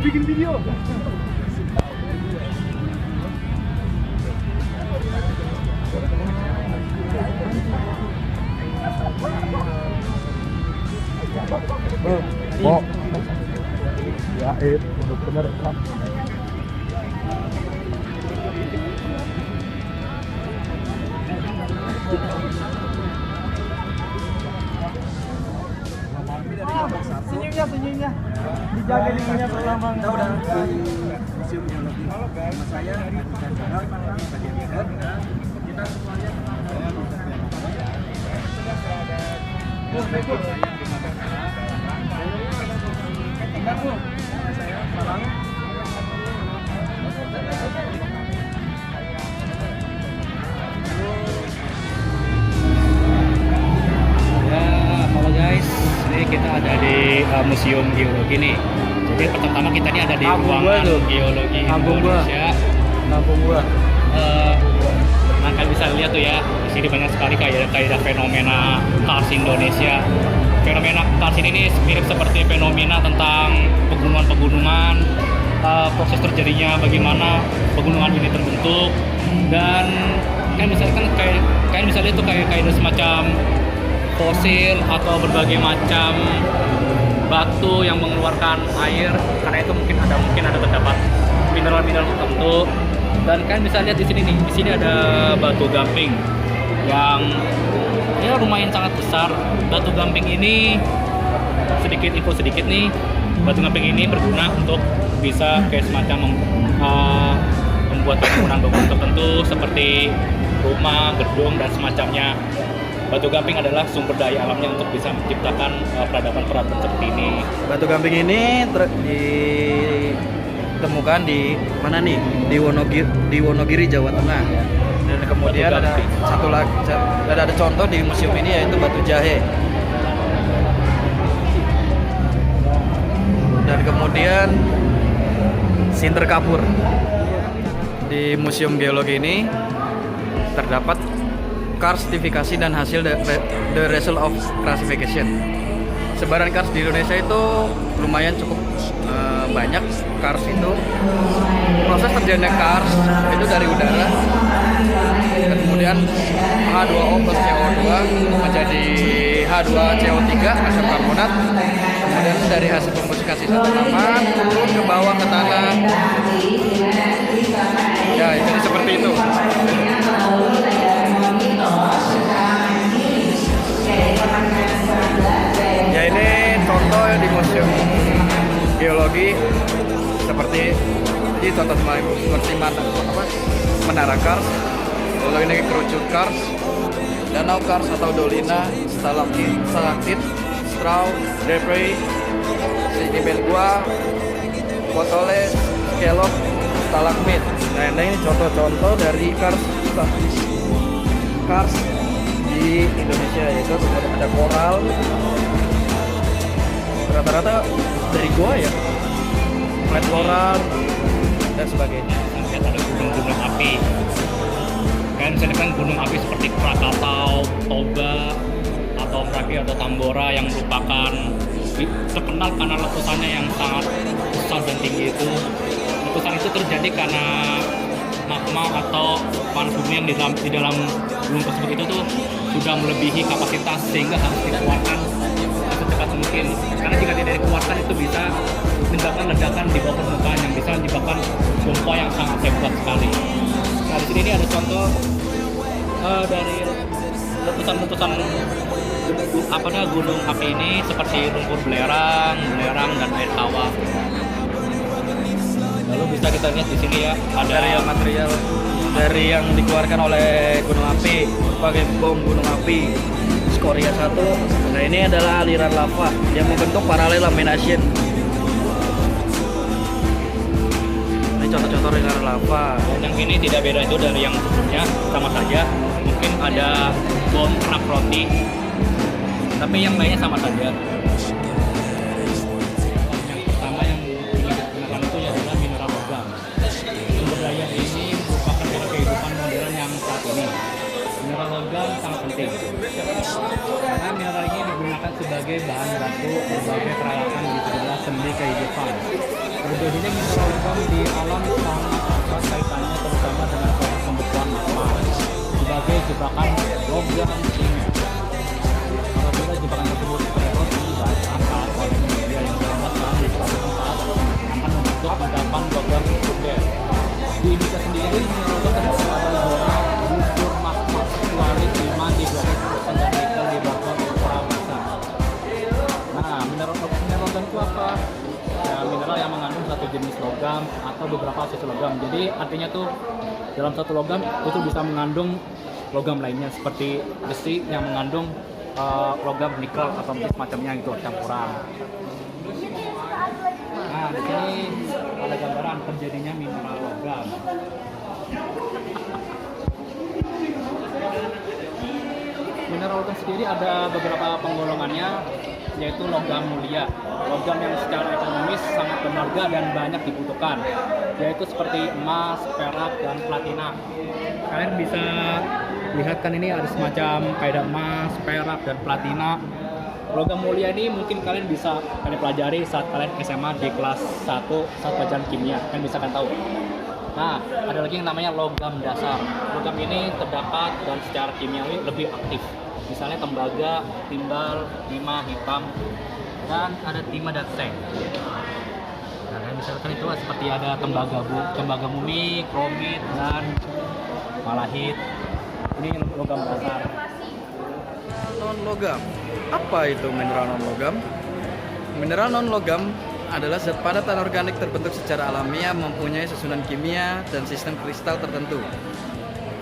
bikin video. Oh, ya bener-bener kan. Senyumnya dijaga dirinya selama udah museum geologi sama saya kita semuanya guys, ini kita ada di Museum Geologi nih. Jadi pertama kita ini ada di ruangan Geologi Indonesia. Kampung gua. Nah, kalian bisa lihat tuh ya, di sini banyak sekali kayak fenomena kars Indonesia. Fenomena kars ini mirip seperti fenomena tentang pegunungan-pegunungan, proses terjadinya bagaimana pegunungan ini terbentuk, dan kalian bisa lihat tuh kayak ada semacam fosil atau berbagai macam batu yang mengeluarkan air, karena itu mungkin ada terdapat mineral-mineral tertentu. Dan kalian bisa lihat di sini nih, di sini ada batu gamping yang ya lumayan sangat besar. Batu gamping ini info sedikit nih, batu gamping ini berguna untuk bisa kayak semacam membuat bangunan-bangunan tertentu seperti rumah, gedung dan semacamnya. Batu gamping adalah sumber daya alamnya untuk bisa menciptakan peradaban-peradaban seperti ini. Batu gamping ini ditemukan di mana nih? Di Wonogiri, Jawa Tengah. Dan kemudian ada satu lagi, ada contoh di museum ini yaitu batu jahe. Dan kemudian sinter kapur. Di Museum Geologi ini terdapat karstifikasi dan hasil the result of classification. Sebaran kars di Indonesia itu lumayan cukup banyak. Kars itu proses terjadinya kars itu dari udara, kemudian H2O plus CO2 menjadi H2CO3 asam karbonat, kemudian dari hasil komposisi tanaman turun ke bawah ke tanah. Ya, jadi seperti itu. Ya, ini contoh di Museum Geologi seperti contoh seperti menara kars, lalu ini kerucut kars, danau kars atau dolina, stalaktit, straw, debris, sedimen gua, potole, skelok, stalagmit. Nah, ini contoh-contoh dari kars di Indonesia, yaitu ada koral, rata-rata dari gua ya, flat koral dan sebagainya. Lihat ada gunung-gunung api. Kan misalnya kan gunung api seperti Krakatau, Toba, atau Merapi atau Tambora yang merupakan terkenal karena letusannya yang sangat besar dan tinggi itu. Letusan itu terjadi karena magma atau panas bumi yang di dalam gunung tersebut itu tuh sudah melebihi kapasitas sehingga harus dikeluarkan secepat mungkin. Karena jika tidak dikeluarkan itu bisa menyebabkan ledakan di bawah permukaan yang bisa menyebabkan gempa yang sangat hebat sekali. Nah, di sini ini ada contoh dari letusan-letusan gunung api ini seperti lumpur belerang dan air tawa. Lalu bisa kita lihat di sini ya, ada material dari yang dikeluarkan oleh gunung api sebagai bom gunung api skoria 1. Nah, ini adalah aliran lava yang membentuk paralel lamination. Ini contoh-contoh aliran lava. Dan yang ini tidak beda itu dari yang sebelumnya, sama saja. Mungkin ada bom kerak roti, tapi yang lainnya sama saja. Yang pertama yang digunakan itu adalah mineral logam. Sumber daya ini merupakan dari kehidupan modern yang saat ini. Mineral logam sangat penting karena mineral ini digunakan sebagai bahan baku berbagai peralatan di dalam sendi kehidupan. Terjadinya mineral logam di alam sangat erat kaitannya terutama dengan proses pembekuan magma sebagai jebakan logam primer. Apabila jebakan tersebut tererot dibantah oleh media yang beranggapan di suatu tempat akan membentuk endapan logam sekunder. Di Indonesia sendiri, mineral logam terdapat pada zona busur magma kecuali timah di 20% dan nikel di bawah ultra besar. Nah, mineral logam itu apa? Ya, mineral yang mengandung satu jenis logam atau beberapa sisa logam. Jadi artinya tuh dalam satu logam itu bisa mengandung logam lainnya seperti besi yang mengandung logam nikel atau semacamnya gitu campuran. Nah, di sini ada gambaran terjadinya mineral logam. Mineral logam sendiri ada beberapa penggolongannya, yaitu logam mulia, logam yang secara ekonomis sangat berharga dan banyak dibutuhkan, yaitu seperti emas, perak, dan platina. Kalian bisa lihat kan ini ada semacam kayak emas, perak, dan platina. Logam mulia ini mungkin kalian bisa pelajari saat kalian SMA di kelas 1 saat pelajaran kimia, kalian bisa kan tahu. Nah, ada lagi yang namanya logam dasar. Logam ini terdapat dan secara kimiawi lebih aktif. Misalnya tembaga, timbal, timah, hitam, dan ada timah dan seng. Nah, kalian bisa lihat itu seperti ada tembaga mumi, kromit, dan malahit. Ini logam dasar. Non logam. Apa itu mineral non logam? Mineral non logam adalah zat padat anorganik terbentuk secara alamiah, mempunyai susunan kimia dan sistem kristal tertentu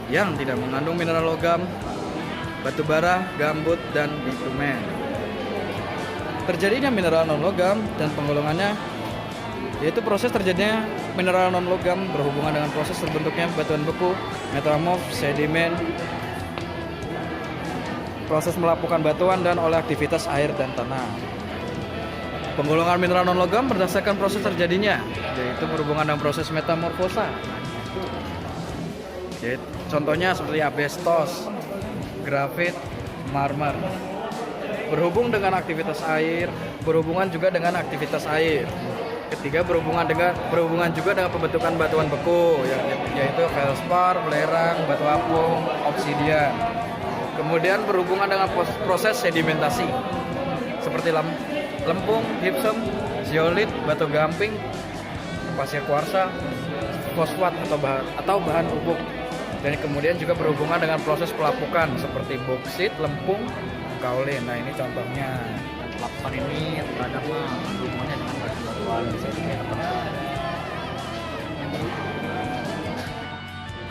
yang tidak mengandung mineral logam, batu bara, gambut, dan bitumen. Terjadinya mineral non logam dan penggolongannya yaitu proses terjadinya mineral non logam berhubungan dengan proses terbentuknya batuan beku, metamorf, sedimen, proses melapukan batuan, dan oleh aktivitas air dan tanah. Penggolongan mineral non logam berdasarkan proses terjadinya, yaitu berhubungan dengan proses metamorfosa. Contohnya seperti asbestos, grafit, marmer. Berhubung dengan aktivitas air, berhubungan juga dengan aktivitas air. Ketiga, berhubungan juga dengan pembentukan batuan beku, yaitu feldspar, belerang, batu apung, obsidian. Kemudian berhubungan dengan proses sedimentasi seperti lempung, gypsum, zeolit, batu gamping, pasir kuarsa, fosfat atau bahan pupuk. Dan kemudian juga berhubungan dengan proses pelapukan seperti boksit, lempung, kaolin. Nah, ini contohnya. Pelapukan ini terhadap hubungannya dengan batu-batuan di sedimen tertentu.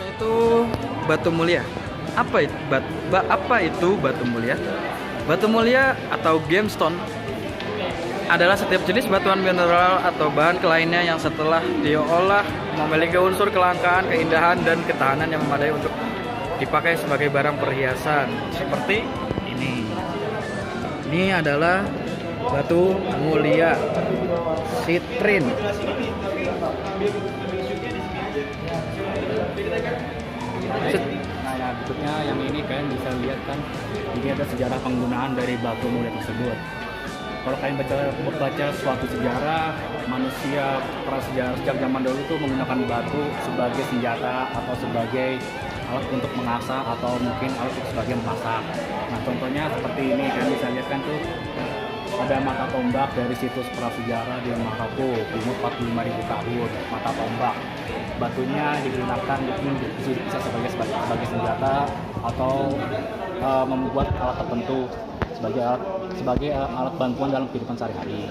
Itu batu mulia. Apa itu batu mulia? Batu mulia atau gemstone adalah setiap jenis batuan mineral atau bahan lainnya yang setelah diolah memiliki unsur kelangkaan, keindahan, dan ketahanan yang memadai untuk dipakai sebagai barang perhiasan. Seperti ini. Ini adalah batu mulia, sitrin. Nah, ya, berikutnya yang ini kalian bisa lihat kan, ini ada sejarah penggunaan dari batu mulia tersebut. Kalau kalian baca suatu sejarah, manusia prasejarah sejak zaman dulu itu menggunakan batu sebagai senjata atau sebagai alat untuk mengasah atau mungkin alat untuk sebagai memasak. Nah, contohnya seperti ini, kalian bisa lihat kan tuh ada mata tombak dari situs prasejarah di Maroko, umur 45.000 tahun. Mata tombak, batunya digunakan bisa sebagai senjata atau membuat alat tertentu sebagai alat bantuan dalam kehidupan sehari-hari.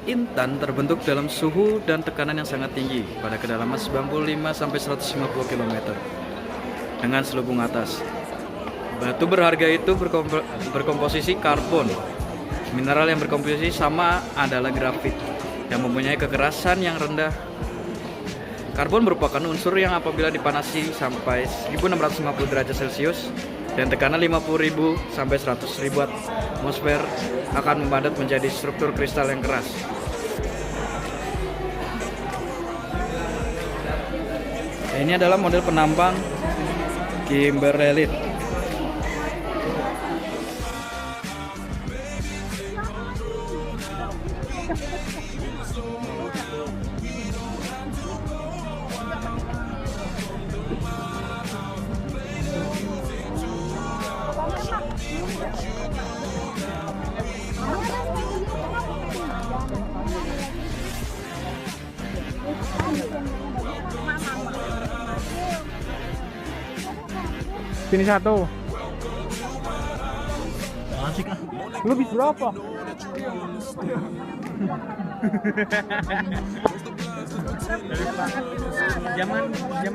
Intan terbentuk dalam suhu dan tekanan yang sangat tinggi pada kedalaman 95-150 km dengan selubung atas. Batu berharga itu berkomposisi karbon. Mineral yang berkomposisi sama adalah grafit yang mempunyai kekerasan yang rendah. Karbon merupakan unsur yang apabila dipanasi sampai 1650 derajat Celcius dan tekanan 50.000 sampai 100.000 atmosfer akan memadat menjadi struktur kristal yang keras. Ini adalah model penambang Kimberlite. Sini satu. Asik ah. Lu bis berapa? Zaman kayak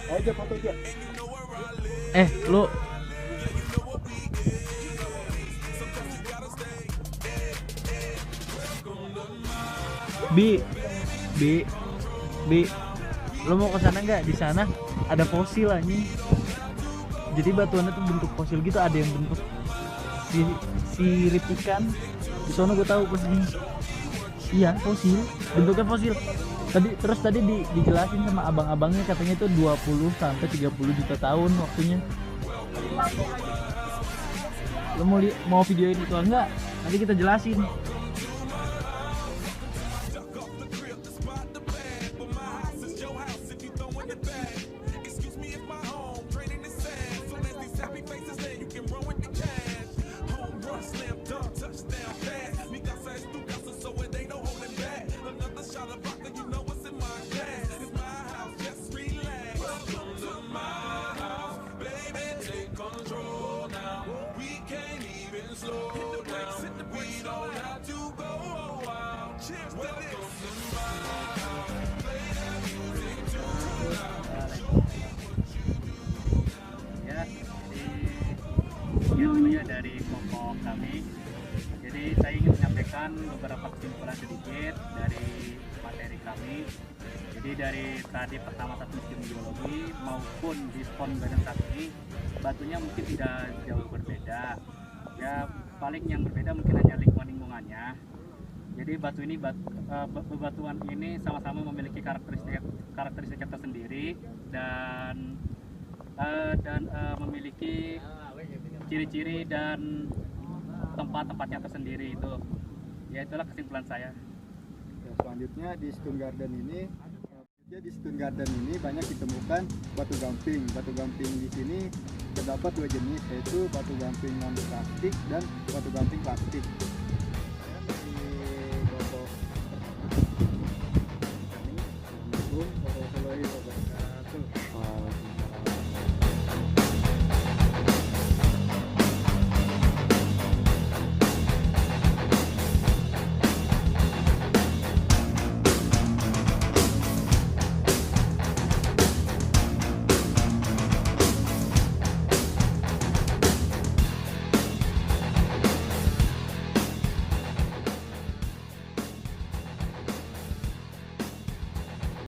ayo foto dia. Lu Bi, lo mau ke sana nggak? Di sana ada fosil anjing. Jadi batuannya tuh bentuk fosil gitu, ada yang bentuk sirip ikan. Di sana gue tahu posisinya. Iya, fosil, bentuknya fosil. Tadi dijelasin sama abang-abangnya, katanya itu 20 sampai 30 juta tahun waktunya. Lo mau videoin itu enggak? Nanti kita jelasin. Ilmunya dari kelompok kami. Jadi saya ingin menyampaikan beberapa kesimpulan sedikit dari materi kami. Jadi dari tadi pertama satu museum geologi maupun di Spon Badan saat ini, batunya mungkin tidak jauh berbeda. Ya paling yang berbeda mungkin hanya lingkungannya. Jadi bebatuan ini sama-sama memiliki karakteristik tersendiri dan memiliki ciri-ciri dan tempat-tempatnya tersendiri itu. Ya itulah kesimpulan saya. Ya, selanjutnya di Stone Garden ini banyak ditemukan batu gamping. Batu gamping di sini terdapat dua jenis, yaitu batu gamping non plastik dan batu gamping plastik.